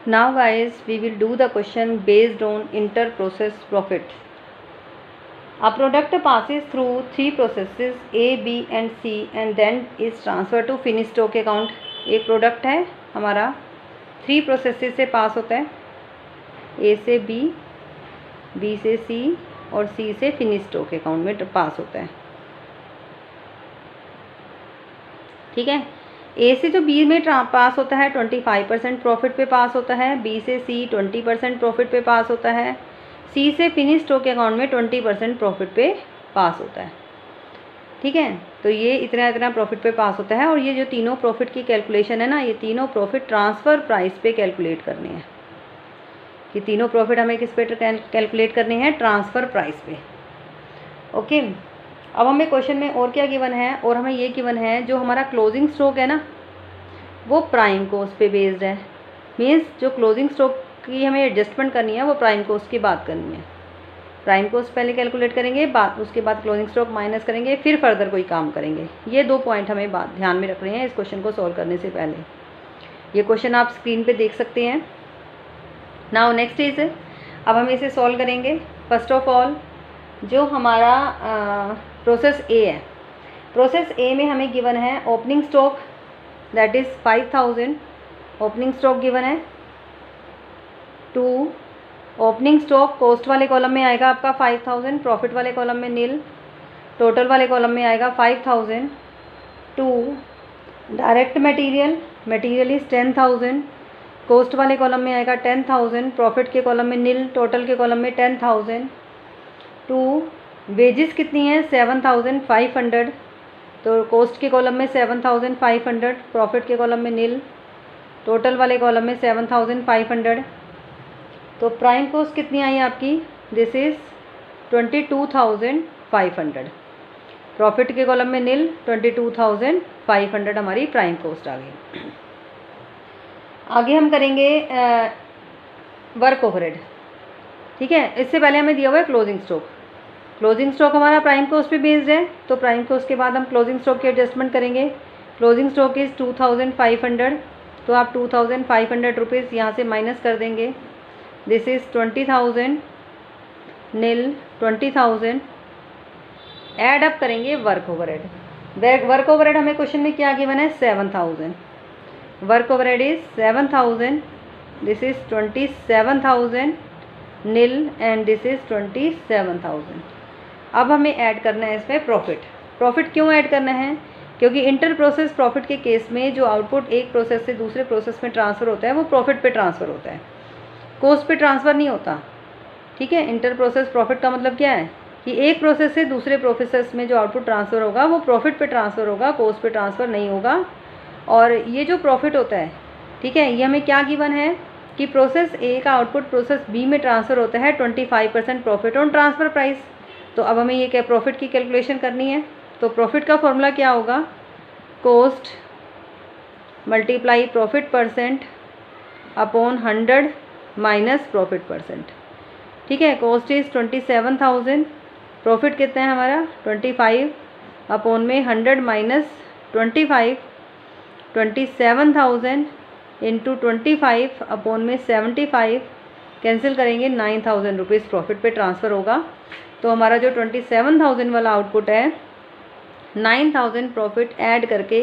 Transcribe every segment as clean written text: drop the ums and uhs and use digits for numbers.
Now guys, we will do the question based on inter-process profit. A product passes through three processes A, B and C and then is transferred to finished stock account. एक product है हमारा 3 processes से पास होता है, A से B, B से C और C से फिनिश स्टॉक अकाउंट में पास होता है। ठीक है, ए से जो बी में पास होता है 25% प्रॉफिट पे पास होता है, बी से सी 20% प्रॉफिट पे पास होता है, सी से फिनिश स्टॉक अकाउंट में 20% प्रॉफिट पे पास होता है। ठीक है, तो ये इतना इतना प्रॉफिट पे पास होता है। और ये जो तीनों प्रॉफिट की कैलकुलेशन है ना, ये तीनों प्रॉफिट ट्रांसफ़र प्राइस पे कैलकुलेट करने हैं। ये तीनों प्रॉफिट हमें किस पे कैलकुलेट करने हैं? ट्रांसफ़र प्राइस पे। ओके, अब हमें क्वेश्चन में और क्या गिवन है? और हमें ये गिवन है जो हमारा क्लोजिंग स्टॉक है ना, वो प्राइम कॉस्ट पे बेस्ड है। मीन्स जो क्लोजिंग स्टॉक की हमें एडजस्टमेंट करनी है वो प्राइम कॉस्ट की बात करनी है। प्राइम कॉस्ट पहले कैलकुलेट करेंगे, उसके बाद क्लोजिंग स्टॉक माइनस करेंगे, फिर फर्दर कोई काम करेंगे। ये 2 पॉइंट हमें ध्यान में रख रहे हैं इस क्वेश्चन को सॉल्व करने से पहले। ये क्वेश्चन आप स्क्रीन पे देख सकते हैं। नाउ नेक्स्ट इज, अब हम इसे सॉल्व करेंगे। फर्स्ट ऑफ ऑल जो हमारा प्रोसेस ए है, प्रोसेस ए में हमें गिवन है opening stock that is 5000 opening stock given है। 2 ओपनिंग स्टॉक कॉस्ट वाले कॉलम में आएगा आपका 5000, प्रॉफिट वाले कॉलम में नील, टोटल वाले कॉलम में आएगा 5000। 2 direct material, material is 10000, cost वाले कॉलम में आएगा 10000, प्रॉफिट के कॉलम में नील, टोटल के कॉलम में 10000। 2 वेजेस कितनी है? 7500, तो कॉस्ट के कॉलम में 7500, प्रॉफिट के कॉलम में नील, टोटल वाले कॉलम में 7500। तो प्राइम कॉस्ट कितनी आई आपकी? दिस इज़ 22500, प्रॉफिट के कॉलम में नील, 22500 हमारी प्राइम कॉस्ट आ गई। आगे हम करेंगे वर्क ओवरहेड। ठीक है, इससे पहले हमें दिया हुआ है क्लोजिंग स्टॉक। क्लोजिंग स्टॉक हमारा प्राइम कॉस्ट पे बेस्ड है, तो प्राइम कॉस्ट के बाद हम क्लोजिंग स्टॉक की एडजस्टमेंट करेंगे। क्लोजिंग स्टॉक इज़ 2500, तो आप 2500 रुपीज़ यहाँ से माइनस कर देंगे। This is 20000 nil 20000। Add up करेंगे वर्क ओवरहेड। वर्क ओवरहेड हमें क्वेश्चन में क्या गिवन है? 7000। Work overhead is 7000, this is 27000 nil and this is 27000। अब हमें ऐड करना है इसमें प्रॉफिट। प्रॉफिट क्यों ऐड करना है? क्योंकि इंटर प्रोसेस प्रॉफिट के केस में जो आउटपुट एक प्रोसेस से दूसरे प्रोसेस में ट्रांसफ़र होता है वो प्रॉफिट पे ट्रांसफ़र होता है, कॉस्ट पे ट्रांसफ़र नहीं होता। ठीक है, इंटर प्रोसेस प्रॉफिट का मतलब क्या है कि एक प्रोसेस से दूसरे प्रोसेस में जो आउटपुट ट्रांसफ़र होगा वो प्रॉफिट पे ट्रांसफ़र होगा, कॉस्ट पे ट्रांसफ़र नहीं होगा। और ये जो प्रॉफिट होता है, ठीक है, ये हमें क्या गिवन है कि प्रोसेस ए का आउटपुट प्रोसेस बी में ट्रांसफ़र होता है 25% प्रॉफिट ऑन ट्रांसफ़र प्राइस। तो अब हमें ये क्या प्रॉफिट की कैलकुलेशन करनी है। तो प्रॉफिट का फॉर्मूला क्या होगा? Cost multiply profit percent upon 100 minus profit percent. ठीक है, कॉस्ट इज़ 27000, प्रॉफिट कितना है हमारा? 25 अपॉन में 100 माइनस 25, 27000 इंटू 25 अपॉन में 75, कैंसिल करेंगे 9000 रुपीज़ प्रॉफिट पे ट्रांसफ़र होगा। तो हमारा जो 27000 वाला आउटपुट है, 9000 प्रॉफिट ऐड करके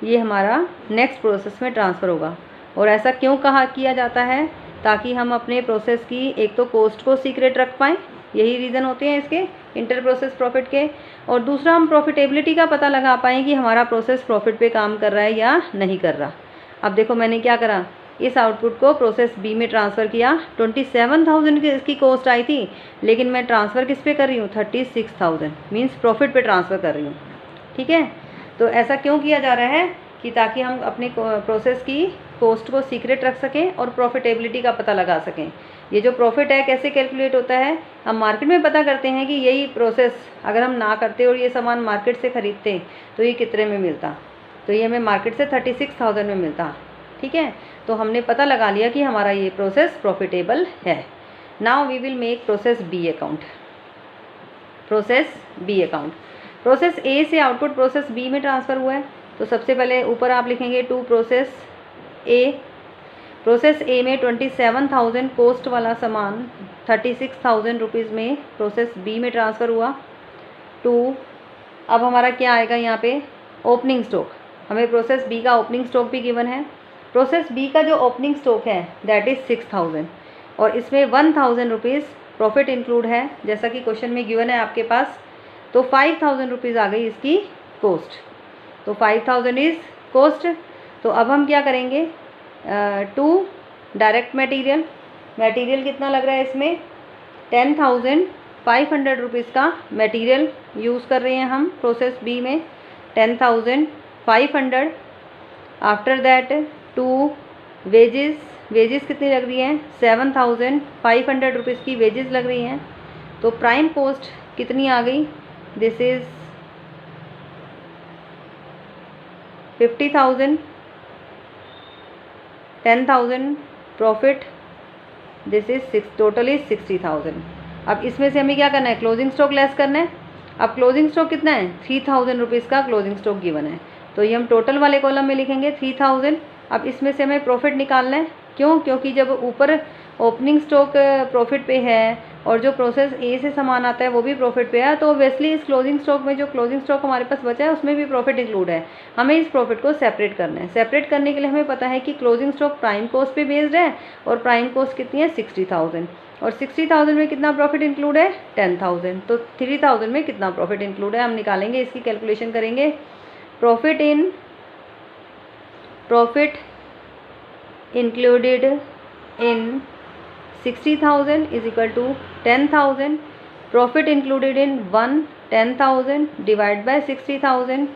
ये हमारा नेक्स्ट प्रोसेस में ट्रांसफ़र होगा। और ऐसा क्यों किया जाता है? ताकि हम अपने प्रोसेस की एक तो कॉस्ट को सीक्रेट रख पाएँ, यही रीज़न होते हैं इसके इंटर प्रोसेस प्रॉफिट के, और दूसरा हम प्रॉफिटेबिलिटी का पता लगा पाएँ कि हमारा प्रोसेस प्रॉफिट पे काम कर रहा है या नहीं कर रहा। अब देखो मैंने क्या करा, इस आउटपुट को प्रोसेस बी में ट्रांसफ़र किया। 27000 की इसकी कॉस्ट आई थी, लेकिन मैं ट्रांसफ़र किस पे कर रही हूँ? 36000, मीन्स प्रॉफिट पे ट्रांसफ़र कर रही हूँ। ठीक है, तो ऐसा क्यों किया जा रहा है कि ताकि हम अपने प्रोसेस की कॉस्ट को सीक्रेट रख सकें और प्रॉफिटेबिलिटी का पता लगा सकें। ये जो प्रॉफिट है कैसे कैलकुलेट होता है? हम मार्केट में पता करते हैं कि यही प्रोसेस अगर हम ना करते और ये सामान मार्केट से ख़रीदते तो ये कितने में मिलता? तो ये हमें मार्केट से 36000 में मिलता। ठीक है, तो हमने पता लगा लिया कि हमारा ये प्रोसेस प्रॉफिटेबल है। Now we will make process B account. Process B account, process A से आउटपुट प्रोसेस बी में ट्रांसफ़र हुआ है, तो सबसे पहले ऊपर आप लिखेंगे to process A. Process A में 27,000 कॉस्ट वाला सामान 36,000 रुपीज़ में प्रोसेस बी में ट्रांसफ़र हुआ टू, अब हमारा क्या आएगा यहाँ पे, ओपनिंग स्टॉक। हमें प्रोसेस बी का ओपनिंग स्टॉक भी गिवन है। प्रोसेस बी का जो ओपनिंग स्टॉक है दैट इज़ 6,000 और इसमें 1,000 रुपीज़ प्रॉफिट इंक्लूड है, जैसा कि क्वेश्चन में गिवन है आपके पास। तो 5,000 रुपीज़ आ गई इसकी कॉस्ट, तो 5,000 इज़ कॉस्ट। तो अब हम क्या करेंगे, टू डायरेक्ट मटेरियल, मटेरियल कितना लग रहा है इसमें, 10,500 रुपीज़ का मटेरियल यूज़ कर रहे हैं हम प्रोसेस बी में, 10,500। After that to wages, wages कितनी लग रही हैं, 7,500 रुपीज़ की वेजेस लग रही हैं। तो प्राइम कॉस्ट कितनी आ गई, this is 50,000, 10,000 profit, this is total is 60,000। अब इसमें से हमें क्या करना है, क्लोजिंग स्टॉक लेस करना है। अब क्लोजिंग स्टॉक कितना है, 3,000 रुपीज़ का क्लोजिंग स्टॉक गिवन है, तो ये हम टोटल वाले कॉलम में लिखेंगे 3,000। अब इसमें से हमें प्रॉफिट निकालना है, क्यों, क्योंकि जब ऊपर ओपनिंग स्टॉक प्रॉफिट पे है और जो प्रोसेस ए से सामान आता है वो भी प्रॉफिट पे है, तो ऑब्वियसली इस क्लोजिंग स्टॉक में जो क्लोजिंग स्टॉक हमारे पास बचा है उसमें भी प्रॉफिट इंक्लूड है। हमें इस प्रॉफिट को सेपरेट करना है। सेपरेट करने के लिए हमें पता है कि क्लोजिंग स्टॉक प्राइम कॉस्ट पे बेस्ड है और प्राइम कॉस्ट कितनी है, 60,000, और 60,000 में कितना प्रॉफिट इंक्लूड है, 10,000। तो 3,000 में कितना प्रॉफिट इंक्लूड है हम निकालेंगे, इसकी कैलकुलेशन करेंगे। Profit included in 60,000 is equal to 10,000। Profit included in 10,000 divide by 60,000।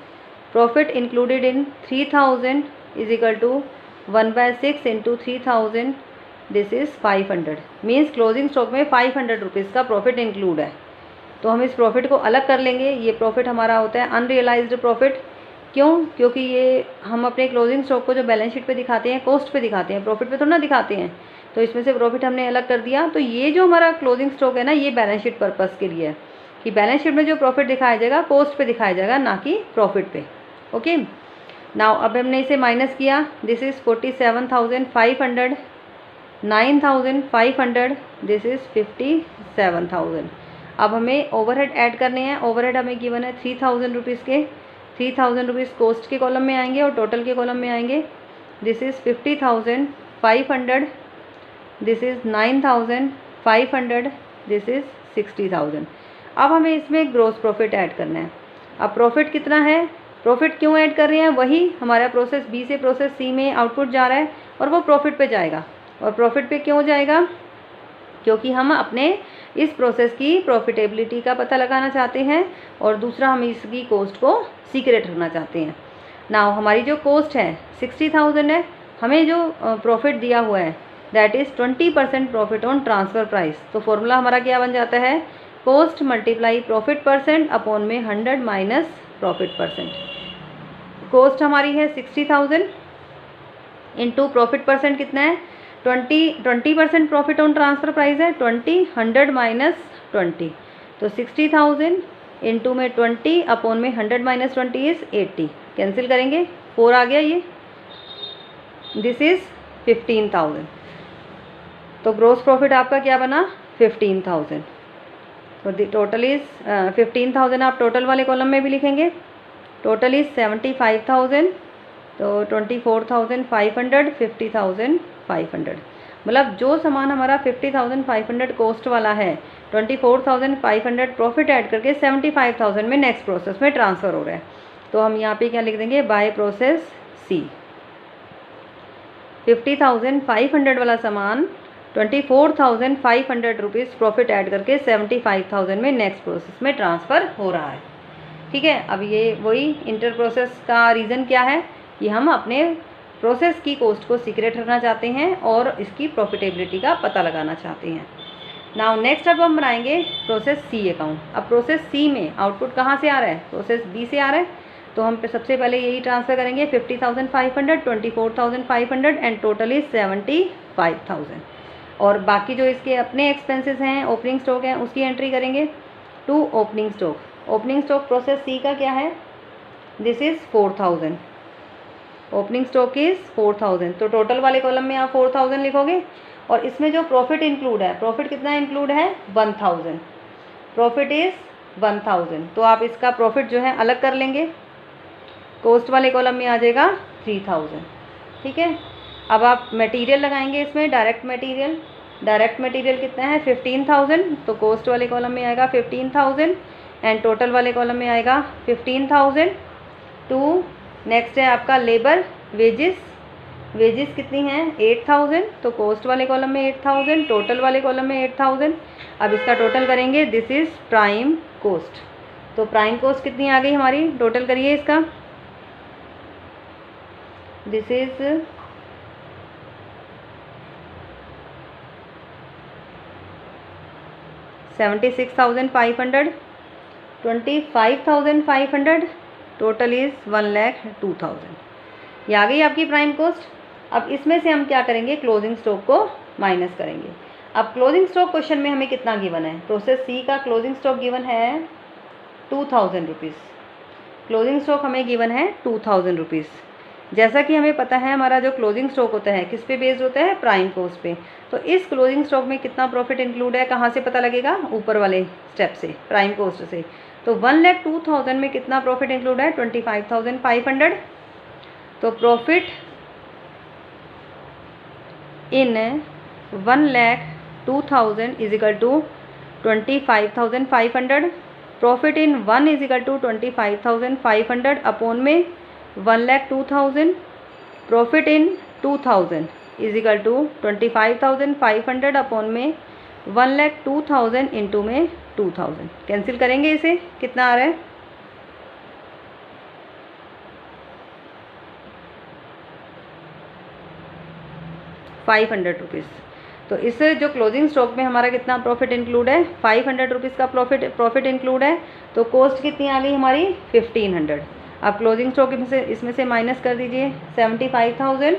Profit included in 3,000 is equal to 1/6 into 3,000, this is 500। Means closing stock में 500 रुपीज़ का प्रॉफिट इंक्लूड है। तो हम इस प्रॉफिट को अलग कर लेंगे। ये प्रॉफिट हमारा होता है अनरियलाइज्ड प्रॉफिट। क्यों, क्योंकि ये हम अपने क्लोजिंग स्टॉक को जो बैलेंस शीट पे दिखाते हैं, कॉस्ट पे दिखाते हैं, प्रॉफिट पे थोड़ा ना दिखाते हैं। तो इसमें से प्रॉफिट हमने अलग कर दिया। तो ये जो हमारा क्लोजिंग स्टॉक है ना, ये बैलेंस शीट पर्पस के लिए है कि बैलेंस शीट में जो प्रॉफिट दिखाया जाएगा कॉस्ट पे दिखाया जाएगा, ना कि प्रॉफिट पे। ओके, नाउ अब हमने इसे माइनस किया, दिस इज़ 47,500, 9,500, दिस इज़ 57,000। अब हमें ओवरहेड ऐड करने हैं। ओवरहेड हमें गिवन है 3,000 रुपीज़ के, 3,000 रुपीज़ कॉस्ट के कॉलम में आएंगे और टोटल के कॉलम में आएंगे। This is 50,500, this is 9,500, this is 60,000। अब हमें इसमें ग्रॉस प्रॉफिट ऐड करना है। अब प्रॉफिट कितना है, प्रॉफिट क्यों ऐड कर रहे हैं, वही हमारा प्रोसेस बी से प्रोसेस सी में आउटपुट जा रहा है और वो प्रॉफिट पे जाएगा। और प्रॉफिट पे क्यों जाएगा, क्योंकि हम अपने इस प्रोसेस की प्रॉफिटेबिलिटी का पता लगाना चाहते हैं और दूसरा हम इसकी कॉस्ट को सीक्रेट रखना चाहते हैं। नाउ हमारी जो कॉस्ट है 60,000 है, हमें जो प्रॉफिट दिया हुआ है that is 20% profit on transfer price. तो फॉर्मूला हमारा क्या बन जाता है, cost multiply profit percent upon में 100 माइनस प्रॉफिट परसेंट। कॉस्ट हमारी है 60,000 इंटू प्रॉफिट परसेंट कितना है, 20% प्रॉफिट ऑन ट्रांसफ़र प्राइस है 20, 100 माइनस 20, तो 60,000 इंटू में 20 अपॉन में 100 माइनस 20 इज़ 80। कैंसिल करेंगे, 4 आ गया ये, दिस इज़ 15,000। तो ग्रोस प्रॉफिट आपका क्या बना, 15,000। तो टोटल इज़ 15,000 आप टोटल वाले कॉलम में भी लिखेंगे। टोटल इज़ 75,000, तो 24,500, 50,500। मतलब जो सामान हमारा 50,500 कॉस्ट वाला है, 24,500 प्रॉफिट ऐड करके 75,000 में नेक्स्ट प्रोसेस में ट्रांसफ़र हो रहा है। तो हम यहाँ पे क्या लिख देंगे, बाय प्रोसेस सी। 50,500 वाला सामान 24,500 रुपीज़ प्रॉफिट ऐड करके 75,000 में नेक्स्ट प्रोसेस में ट्रांसफ़र हो रहा है। ठीक है, अब ये वही इंटर प्रोसेस का रीज़न क्या है कि हम अपने प्रोसेस की कॉस्ट को सीक्रेट रखना चाहते हैं और इसकी प्रॉफिटेबिलिटी का पता लगाना चाहते हैं। नाउ नेक्स्ट अब हम बनाएंगे प्रोसेस सी अकाउंट। अब प्रोसेस सी में आउटपुट कहाँ से आ रहा है, प्रोसेस बी से आ रहा है, तो हम सबसे पहले यही ट्रांसफ़र करेंगे 50,500, 24,500 एंड टोटल इज 75,000। और बाकी जो इसके अपने एक्सपेंसेस हैं, ओपनिंग स्टॉक हैं, उसकी एंट्री करेंगे to opening stock. Opening stock process C का क्या है, this is 4,000। Opening stock is 4000, तो टोटल वाले कॉलम में आप 4000 लिखोगे। और इसमें जो प्रॉफिट इंक्लूड है, प्रॉफिट कितना इंक्लूड है 1000, प्रॉफिट इज़ 1000, तो आप इसका प्रॉफिट जो है अलग कर लेंगे, कॉस्ट वाले कॉलम में आ जाएगा 3000। ठीक है, अब आप मटेरियल लगाएंगे इसमें, डायरेक्ट मटेरियल कितना है 15000, तो कॉस्ट वाले कॉलम में आएगा 15000 एंड टोटल वाले कॉलम में आएगा 15000। टू नेक्स्ट है आपका लेबर वेजेस कितनी हैं 8000, तो कॉस्ट वाले कॉलम में 8000, टोटल वाले कॉलम में 8000। अब इसका टोटल करेंगे, दिस इज़ प्राइम कॉस्ट, तो प्राइम कॉस्ट कितनी आ गई हमारी, टोटल करिए इसका, दिस इज़ 76,500, 25,500, टोटल इज़ 1,02,000। ये आ गई आपकी प्राइम कॉस्ट। अब इसमें से हम क्या करेंगे, क्लोजिंग स्टॉक को माइनस करेंगे। अब क्लोजिंग स्टॉक क्वेश्चन में हमें कितना गिवन है, प्रोसेस सी का क्लोजिंग स्टॉक गिवन है 2000 रुपीज़, क्लोजिंग स्टॉक हमें गिवन है 2000 रुपीज़। जैसा कि हमें पता है हमारा जो क्लोजिंग स्टॉक होता है किस पे बेस्ड होता है, प्राइम कॉस्ट पे। तो इस क्लोजिंग स्टॉक में कितना प्रॉफिट इंक्लूड है, कहाँ से पता लगेगा, ऊपर वाले स्टेप से, प्राइम कॉस्ट से। तो 1,02,000 में कितना प्रॉफिट इंक्लूड है 25,500, तो profit in 1,02,000 is equal to 25,500, profit in 1 is equal to 25,500 upon में 1,02,000, profit in 2000 is equal to 25,500 upon में 1,02,000 इंटू में 2000। कैंसिल करेंगे इसे, कितना आ रहा है 500 रुपीज़। तो इस जो क्लोजिंग स्टॉक में हमारा कितना प्रॉफिट इंक्लूड है 500 रुपीज़ का प्रॉफिट इंक्लूड है। तो कॉस्ट कितनी आ गई हमारी 1500। अब क्लोजिंग स्टॉक इसमें से माइनस कर दीजिए 75,000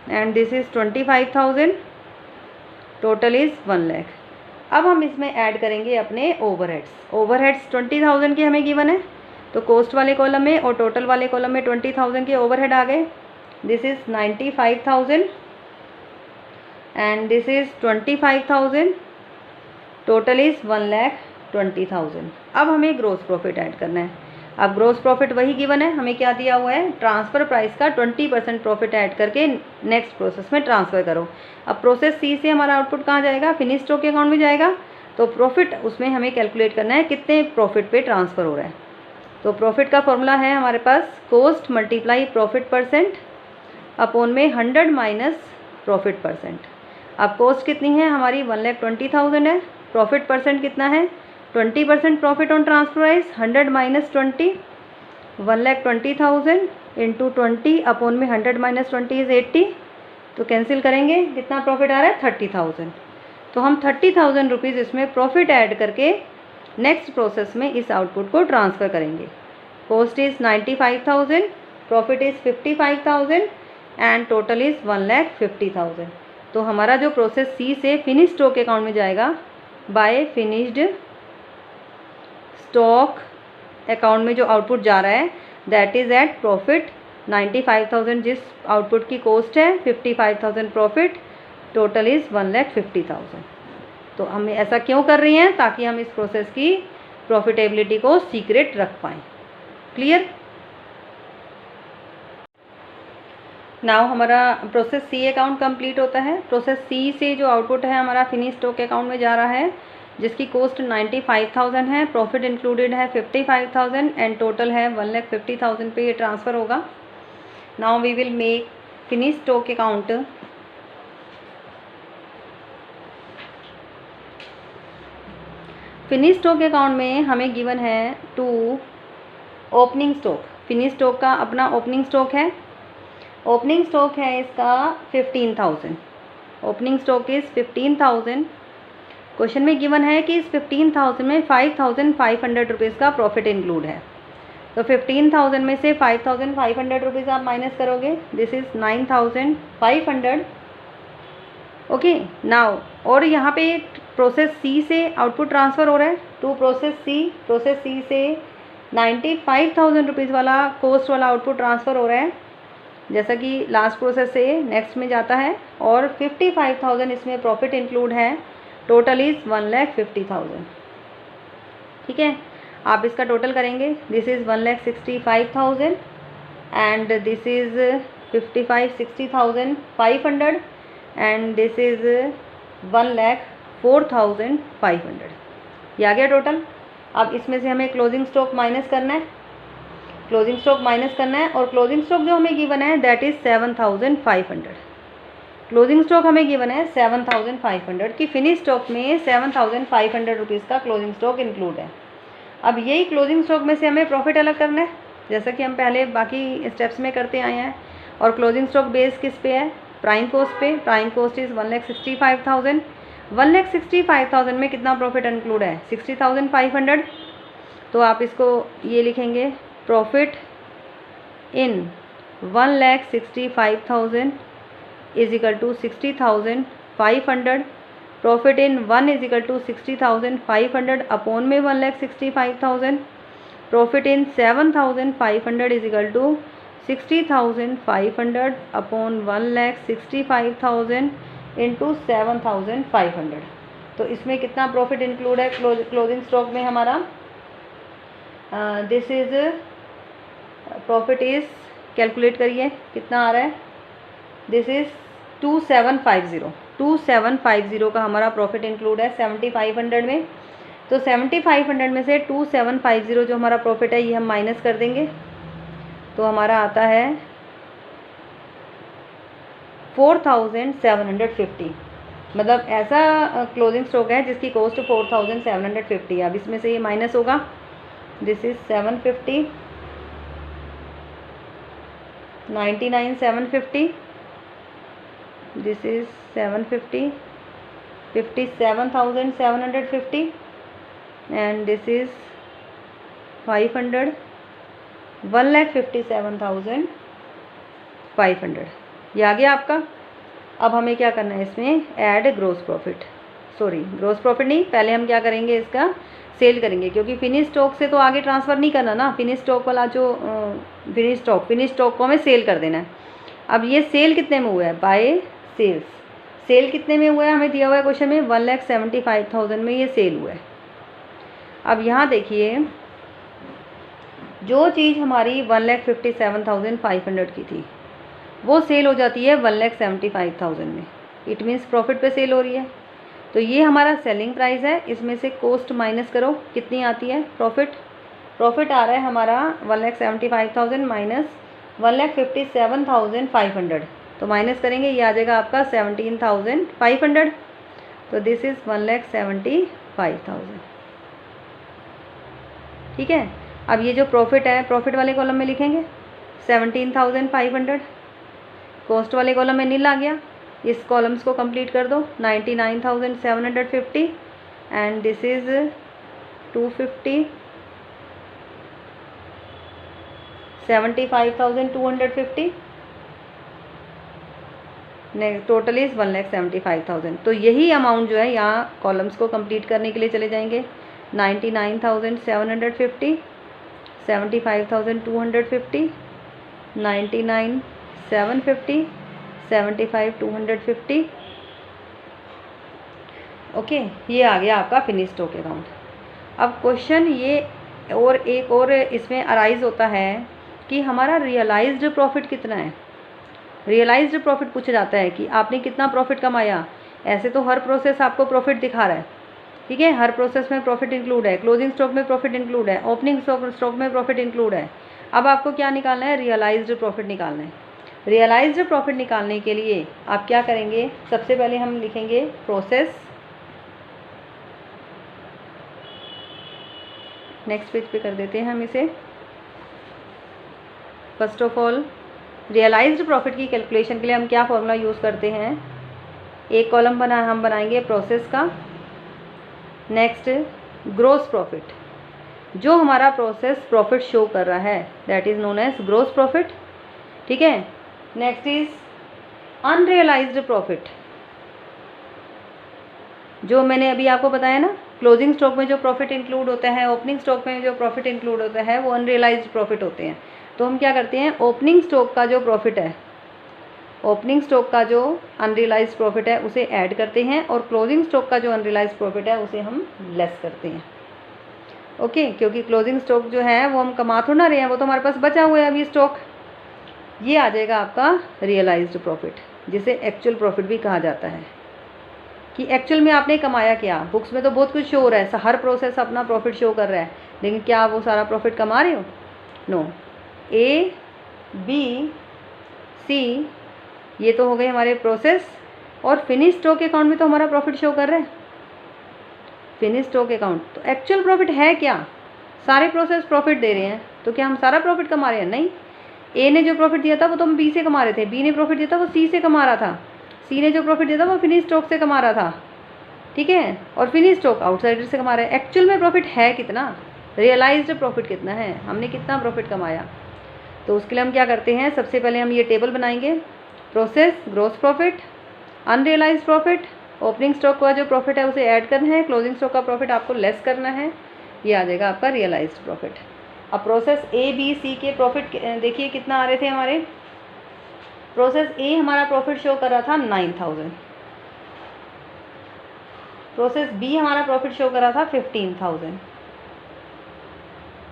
and this is 25,000, total is 1 lakh. अब हम इसमें ऐड करेंगे अपने ओवरहेड्स 20,000 के हमें गिवन है, तो कॉस्ट वाले कॉलम में और टोटल वाले कॉलम में 20,000 के ओवरहेड आ गए। This is 95,000 and this is 25,000, total is 1,20,000। अब हमें ग्रोस प्रॉफिट ऐड करना है। अब ग्रोस प्रॉफिट वही गिवन है, हमें क्या दिया हुआ है, ट्रांसफ़र प्राइस का 20% प्रॉफिट ऐड करके नेक्स्ट प्रोसेस में ट्रांसफ़र करो। अब प्रोसेस सी से हमारा आउटपुट कहाँ जाएगा, फिनिश स्टॉक के अकाउंट में जाएगा। तो प्रॉफिट उसमें हमें कैलकुलेट करना है कितने प्रॉफिट पे ट्रांसफ़र हो रहा है। तो प्रॉफिट का फॉर्मूला है हमारे पास cost multiply profit percent upon में 100 माइनस प्रॉफिट परसेंट। अब कॉस्ट कितनी है हमारी 1,20,000 है, प्रॉफिट परसेंट कितना है 20% profit on transfer price, 100 minus 20, 1,20,000 into 20 upon में 100 माइनस 20 इज़ 80। तो कैंसिल करेंगे, कितना प्रॉफिट आ रहा है 30,000। तो हम 30,000 रुपीज़ इसमें प्रॉफिट ऐड करके नेक्स्ट प्रोसेस में इस आउटपुट को ट्रांसफ़र करेंगे। Cost is 95,000, profit is 55,000 and total is 1,50,000। तो हमारा जो प्रोसेस सी से फिनिश स्टॉक अकाउंट में जाएगा बाय फिनिश्ड स्टॉक अकाउंट में जो आउटपुट जा रहा है दैट इज़ एट प्रॉफिट 95,000 जिस आउटपुट की कॉस्ट है, 55,000 प्रॉफिट, टोटल इज़ 1,50,000। तो हम ऐसा क्यों कर रही हैं, ताकि हम इस प्रोसेस की प्रॉफिटेबिलिटी को सीक्रेट रख पाएँ। क्लियर। नाउ हमारा प्रोसेस सी अकाउंट कंप्लीट होता है। प्रोसेस सी से जो आउटपुट है हमारा फिनिश स्टॉक अकाउंट में जा रहा है, जिसकी कॉस्ट 95,000 है, प्रॉफिट इंक्लूडेड है 55,000 एंड टोटल है 1,50,000 पे ये ट्रांसफ़र होगा। Now we will make finish stock account. Finish stock account में हमें गिवन है to opening stock. Finish stock का अपना ओपनिंग स्टॉक है, ओपनिंग स्टॉक है इसका 15,000, ओपनिंग स्टॉक इज़ 15,000। क्वेश्चन में गिवन है कि इस 15,000 में 5,500 रुपीज़ का प्रॉफिट इंक्लूड है। तो 15,000 में से 5,500 रुपीज़ आप माइनस करोगे, दिस इज़ 9,500। ओके नाउ, और यहाँ पे प्रोसेस सी से आउटपुट ट्रांसफ़र हो रहा है टू प्रोसेस सी से 95,000 रुपीज़ वाला कॉस्ट वाला आउटपुट ट्रांसफ़र हो रहा है, जैसा कि लास्ट प्रोसेस से नेक्स्ट में जाता है, और 55,000 इसमें प्रॉफिट इंक्लूड है। Total is 1,50,000। ठीक है, आप इसका टोटल करेंगे, this is 1,65,000 and this is 60,500 and this is 1,04,500। ये आ गया टोटल। अब इसमें से हमें क्लोजिंग स्टॉक माइनस करना है, क्लोजिंग स्टॉक माइनस करना है, और क्लोजिंग स्टॉक जो हमें गिवन है दैट इज़ 7,500। क्लोजिंग स्टॉक हमें गिवन है 7,500 की, फिनिश स्टॉक में 7,500 रुपीज़ का क्लोजिंग स्टॉक इंक्लूड है। अब यही क्लोजिंग स्टॉक में से हमें प्रॉफिट अलग करना है, जैसा कि हम पहले बाकी स्टेप्स में करते आए हैं। और क्लोजिंग स्टॉक बेस किस पे है? प्राइम कॉस्ट पे। Prime cost is 1,65,000। 1,65,000 में कितना प्रॉफिट इंक्लूड है? 60,500। तो आप इसको ये लिखेंगे, profit in 1,65,000 is equal to 60,500। Profit in 1 is equal to 60,500 upon में 1,65,000। Profit in 7,500 is equal to 60,500 upon 1,65,000 into 7,500। तो इसमें कितना प्रॉफिट इंक्लूड है क्लोजिंग स्टॉक में हमारा? This is profit is, calculate करिए कितना आ रहा है, दिस इज़ 2,750 का हमारा प्रॉफिट इंक्लूड है 7,500 में। तो 7,500 में से 2,750 जो हमारा प्रॉफिट है ये हम माइनस कर देंगे, तो हमारा आता है 4,750। मतलब ऐसा क्लोजिंग स्टॉक है जिसकी कॉस्ट 4,750। अब इसमें से ये माइनस होगा, this is 750, 99,750, this is 750, 57,750 and this is 500, 1,57,500। ये आ गया आपका। अब हमें क्या करना है, इसमें add gross profit, sorry gross profit नहीं, पहले हम क्या करेंगे, इसका सेल करेंगे, क्योंकि फिनिश स्टॉक से तो आगे ट्रांसफ़र नहीं करना ना। फिनिश स्टॉक वाला जो फिनिश स्टॉक को हमें सेल कर देना है। अब ये सेल कितने में हुआ है? Bye sales. सेल कितने में हुआ है? हमें दिया हुआ है क्वेश्चन में 1,75,000 में ये सेल हुआ है। अब यहाँ देखिए, जो चीज़ हमारी 1,57,500 की थी वो सेल हो जाती है 1,75,000 में। इट मीन्स प्रॉफिट पे सेल हो रही है। तो ये हमारा सेलिंग प्राइस है, इसमें से कॉस्ट माइनस करो, कितनी आती है प्रॉफिट? प्रॉफिट आ रहा है हमारा 1,75,000 माइनस 1,57,500। तो माइनस करेंगे, ये आ जाएगा आपका 17,500। तो दिस इज़ 1,75,000। ठीक है, अब ये जो प्रॉफिट है प्रॉफिट वाले कॉलम में लिखेंगे 17,500, कॉस्ट वाले कॉलम में नील आ गया। इस कॉलम्स को कंप्लीट कर दो, 99,750 and this is 250, 75,250, total is 1,75,000। तो यही अमाउंट जो है यहाँ कॉलम्स को कंप्लीट करने के लिए चले जाएंगे, 99,750, 75,250, 99,750, 75,250। ओके, ये आ गया आपका फिनिश स्टॉक अकाउंट। अब क्वेश्चन ये और एक और इसमें अराइज होता है कि हमारा रियलाइज्ड प्रॉफिट कितना है। रियलाइज्ड प्रॉफिट पूछा जाता है कि आपने कितना प्रॉफिट कमाया। ऐसे तो हर प्रोसेस आपको प्रॉफिट दिखा रहा है, ठीक है, हर प्रोसेस में प्रॉफिट इंक्लूड है, क्लोजिंग स्टॉक में प्रॉफिट इंक्लूड है, ओपनिंग स्टॉक में प्रॉफिट इंक्लूड है। अब आपको क्या निकालना है? रियलाइज्ड प्रॉफिट निकालना है। रियलाइज्ड प्रॉफिट निकालने के लिए आप क्या करेंगे? सबसे पहले हम लिखेंगे प्रोसेस, नेक्स्ट पेज पे कर देते हैं हम इसे। First of all realised profit की कैलकुलेशन के लिए हम क्या फॉर्मूला यूज़ करते हैं? एक कॉलम हम बनाएंगे प्रोसेस का, नेक्स्ट ग्रोस प्रॉफिट, जो हमारा प्रोसेस प्रॉफिट शो कर रहा है that is known as gross profit. ठीक है, नेक्स्ट इज अनरियलाइज्ड प्रॉफिट, जो मैंने अभी आपको बताया ना क्लोजिंग स्टॉक में जो प्रॉफिट इंक्लूड होता है, ओपनिंग स्टॉक में जो प्रॉफिट इंक्लूड होता है वो अनरियलाइज्ड प्रॉफिट होते हैं। तो हम क्या करते हैं, ओपनिंग स्टॉक का जो प्रॉफिट है, ओपनिंग स्टॉक का जो अनरियलाइज्ड प्रॉफिट है उसे ऐड करते हैं और क्लोजिंग स्टॉक का जो अनरियलाइज्ड प्रॉफिट है उसे हम लेस करते हैं। ओके, क्योंकि क्लोजिंग स्टॉक जो है वो हम कमा थोड़ा ना रहे हैं, वो तो हमारे पास बचा हुआ है अभी स्टॉक। ये आ जाएगा आपका रियलाइज्ड प्रॉफिट, जिसे एक्चुअल प्रॉफिट भी कहा जाता है कि एक्चुअल में आपने कमाया क्या। बुक्स में तो बहुत कुछ शो हो रहा है, हर प्रोसेस अपना प्रॉफिट शो कर रहा है, लेकिन क्या आप वो सारा प्रॉफिट कमा रहे हो? नो। ए, बी, सी, ये तो हो गए हमारे प्रोसेस, और फिनिश स्टॉक अकाउंट में तो हमारा प्रॉफिट शो कर रहा है, फिनिश स्टॉक अकाउंट। तो एक्चुअल प्रॉफिट है क्या? सारे प्रोसेस प्रॉफिट दे रहे हैं, तो क्या हम सारा प्रॉफिट कमा रहे हैं? नहीं। ए ने जो प्रॉफिट दिया था वो तो हम बी से कमा रहे थे, बी ने प्रॉफिट दिया था वो सी से कमा रहा था, सी ने जो प्रॉफिट दिया था वो फिनिश स्टॉक से कमा रहा था, ठीक है, और फिनिश स्टॉक आउटसाइडर से कमा रहा है। एक्चुअल में प्रॉफिट है कितना, रियलाइज्ड प्रॉफिट कितना है, हमने कितना प्रॉफिट कमाया। तो उसके लिए हम क्या करते हैं, सबसे पहले हम ये टेबल बनाएंगे, process, gross profit, unrealised profit, opening stock का जो प्रॉफिट है उसे ऐड करना है, क्लोजिंग स्टॉक का प्रॉफिट आपको लेस करना है, ये आ जाएगा आपका रियलाइज्ड प्रॉफिट। अब प्रोसेस ए, बी, सी के प्रॉफिट देखिए कितना आ रहे थे हमारे। प्रोसेस ए हमारा प्रॉफिट शो कर रहा था 9000, प्रोसेस बी हमारा प्रॉफिट शो कर रहा था 15000,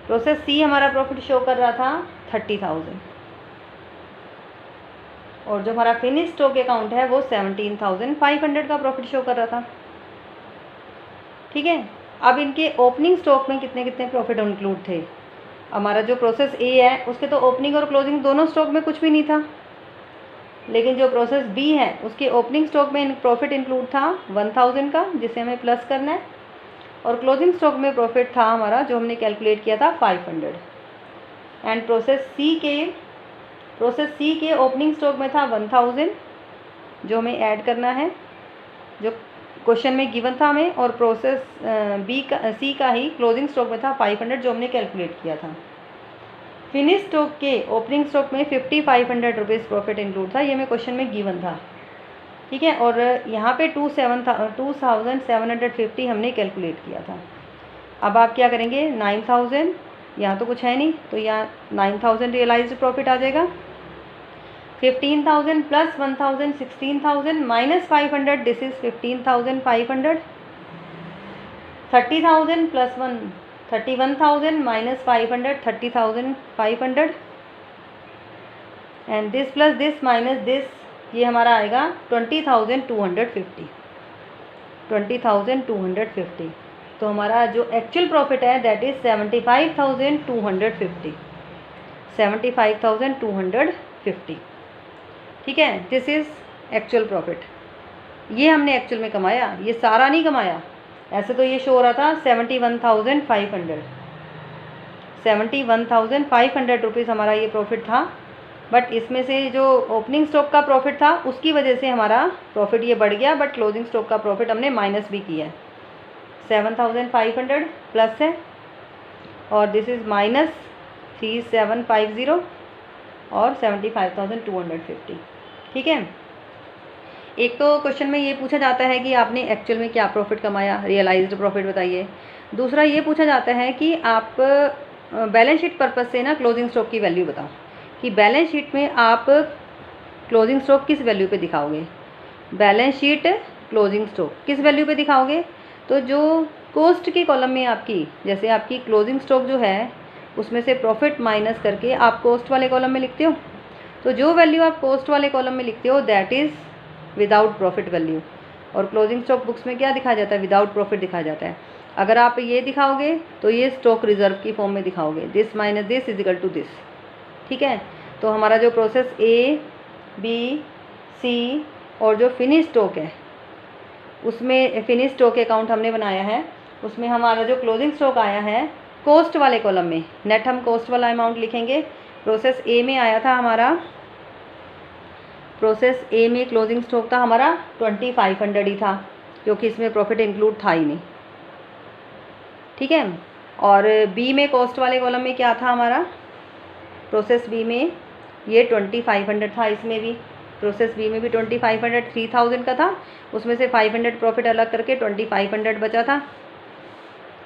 प्रोसेस सी हमारा प्रॉफिट शो कर रहा था 30000, और जो हमारा फिनिश स्टॉक अकाउंट है वो 17500 का प्रॉफिट शो कर रहा था, ठीक है। अब इनके ओपनिंग स्टॉक में कितने कितने प्रॉफिट इंक्लूड थे। हमारा जो प्रोसेस ए है उसके तो ओपनिंग और क्लोजिंग दोनों स्टॉक में कुछ भी नहीं था, लेकिन जो प्रोसेस बी है उसके ओपनिंग स्टॉक में प्रॉफिट इंक्लूड था 1000 का, जिसे हमें प्लस करना है, और क्लोजिंग स्टॉक में प्रॉफिट था हमारा जो हमने कैलकुलेट किया था 500। एंड प्रोसेस सी के ओपनिंग स्टॉक में था 1000 जो हमें ऐड करना है, जो क्वेश्चन में गिवन था हमें, और प्रोसेस सी का ही क्लोजिंग स्टॉक में था 500 जो हमने कैलकुलेट किया था। फिनिश स्टॉक के ओपनिंग स्टॉक में 5500 रुपीज़ प्रॉफिट इंक्लूड था, ये हमें क्वेश्चन में गिवन था, ठीक है। और यहाँ पे 2750 हमने कैलकुलेट किया था। अब आप क्या करेंगे, 9000, यहाँ तो कुछ है नहीं तो यहाँ 9000 रियलाइज्ड प्रॉफिट आ जाएगा, 15000 plus 1000 16000 minus 500, this is 15500, 30000 plus 31,000 minus 500 30,500, and this plus this minus this, ये हमारा आएगा 20,250, 20,250। तो हमारा जो एक्चुअल प्रॉफिट है दैट इज 75,250, 75,250, ठीक है। दिस इज एक्चुअल प्रॉफिट, ये हमने एक्चुअल में कमाया, ये सारा नहीं कमाया। ऐसे तो ये शो हो रहा था 71,500 रुपीज़ हमारा ये प्रॉफिट था, बट इसमें से जो ओपनिंग स्टॉक का प्रॉफिट था उसकी वजह से हमारा प्रॉफिट ये बढ़ गया, बट क्लोजिंग स्टॉक का प्रॉफिट हमने माइनस भी किया है। 7500 प्लस है, और दिस इज़ माइनस 3750 और 75,250, ठीक है। एक तो क्वेश्चन में ये पूछा जाता है कि आपने एक्चुअल में क्या प्रॉफिट कमाया, रियलाइज्ड प्रॉफिट बताइए। दूसरा ये पूछा जाता है कि आप बैलेंस शीट पर्पस से ना क्लोजिंग स्टॉक की वैल्यू बताओ, कि बैलेंस शीट में आप क्लोजिंग स्टॉक किस वैल्यू पे दिखाओगे, बैलेंस शीट क्लोजिंग स्टॉक किस वैल्यू पे दिखाओगे। तो जो कॉस्ट के कॉलम में आपकी, जैसे आपकी क्लोजिंग स्टॉक जो है उसमें से प्रॉफिट माइनस करके आप कॉस्ट वाले कॉलम में लिखते हो, तो जो वैल्यू आप कॉस्ट वाले कॉलम में लिखते हो that is without profit value, और क्लोजिंग स्टॉक बुक्स में क्या दिखाया जाता है, विदाउट प्रॉफिट दिखाया जाता है। अगर आप ये दिखाओगे तो ये स्टॉक रिजर्व की फॉर्म में दिखाओगे, this minus this is equal to this, ठीक है। तो हमारा जो प्रोसेस ए, बी, सी और जो फिनिश स्टॉक है उसमें फिनिश स्टॉक अकाउंट हमने बनाया है, उसमें हमारा जो क्लोजिंग स्टॉक आया है कॉस्ट वाले कॉलम में, नेट हम कॉस्ट वाला अमाउंट लिखेंगे। प्रोसेस ए में आया था हमारा, प्रोसेस ए में क्लोजिंग स्टॉक था हमारा 2500 ही था, क्योंकि इसमें प्रॉफिट इंक्लूड था ही नहीं, ठीक है। और बी में कॉस्ट वाले कॉलम में क्या था हमारा, प्रोसेस बी में ये 2500 था, इसमें भी प्रोसेस बी में भी 2500 3000 का था, उसमें से 500 प्रॉफिट अलग करके 2500 बचा था,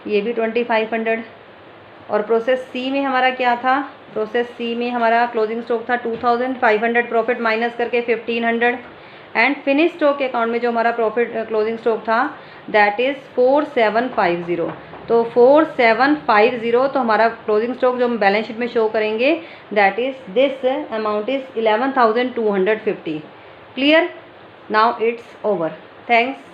ये भी 2500। और प्रोसेस सी में हमारा क्या था, प्रोसेस सी में हमारा क्लोजिंग स्टॉक था 2500, प्रॉफिट माइनस करके 1500, एंड फिनिश स्टॉक के अकाउंट में जो हमारा प्रॉफिट क्लोजिंग स्टॉक था दैट इज़ 4750। तो 4750 तो हमारा क्लोजिंग स्टॉक जो हम बैलेंस शीट में शो करेंगे that is this amount is 11,250। Clear? Now it's over. Thanks.